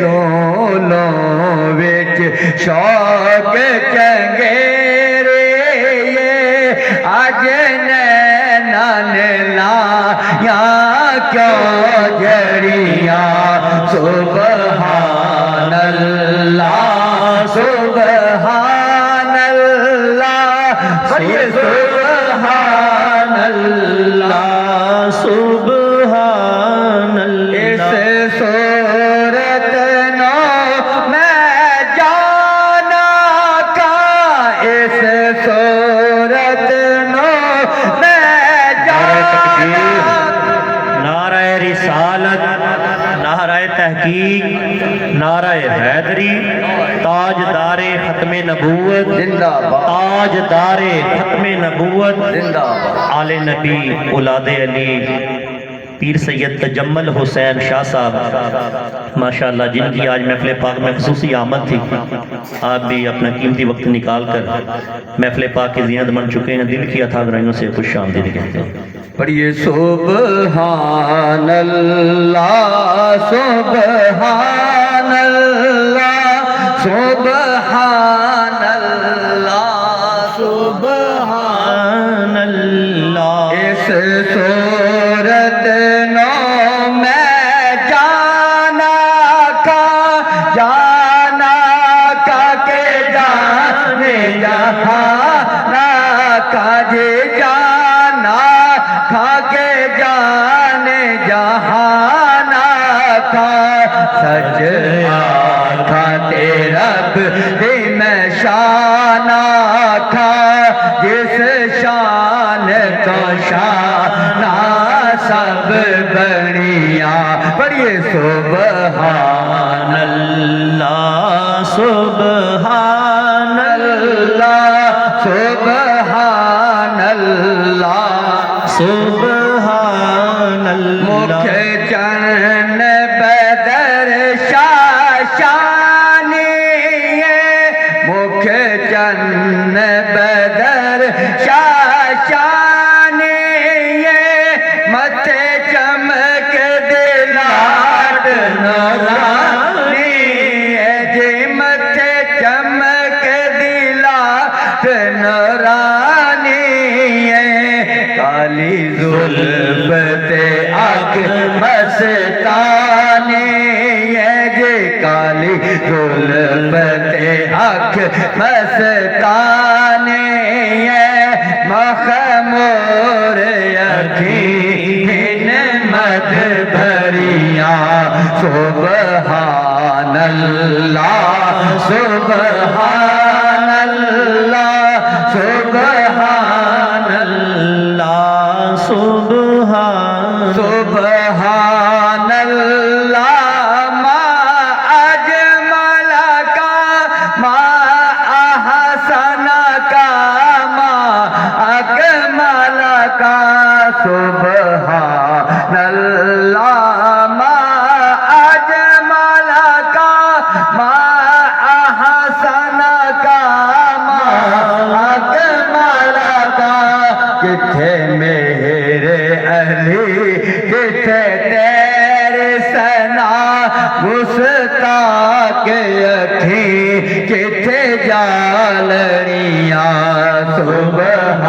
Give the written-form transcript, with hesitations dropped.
لولوں وچ شوق چنگیرے اج نینان لایا کیوں جڑیاں سبحان اللہ سبحان اللہ سبحان اللہ سبحان اللہ اس صورت نو میں جانا کا اس صورت نو میں جانا نعرہ رسالت، نعرہ تحقیق، نعرہ حیدری، تاجدار ختم نبوت، زندہ باد، تاجدار ختم نبوت، زندہ باد، آل نبی اولاد علی، پیر سید تجمل حسین شاہ صاحب ماشاءاللہ، جن کی آج محفل پاک میں خصوصی آمد تھی. آپ بھی اپنا قیمتی وقت نکال کر محفل پاک کے زینت بن چکے ہیں. دل کی اتھا گرائیوں سے خوش آمدید کہتے ہیں. پڑھیے سبحان اللہ سبحان اللہ سبحان اللہ سبحان اللہ اس صورت نو میں جانا کا کہ جانے جہانا کا جے جانا کھا کے جانے جہانا کا سچ آکھا رب دی میں شان آکھا جس شان تو شان سب بڑیاں. پڑھیے سبحان اللہ سبحان اللہ سبحان اللہ سبحان اللہ. مکھ چن بدر شاشانی مکھ چن بدر شاشانی متھے چمک دلاٹ نورانی جی متھے چمک دلاٹ نورانی کالی زلف تے آنکھ مستانی جے کالی زلف تے آنکھ مستانی مخمور اکھیں مد بھریاں سبحان اللہ سبحان اللہ سبحان اللہ سبحان اللہ ما اجمل کا ما احسن کا ما اکمل کا سبحان اللہ ما اجمل کا ما احسن کا ما اکمل کا. کتھے میرے علی کتھے تیرے ثنا مستاق اکھیں کتھے جالڑیاں سبحان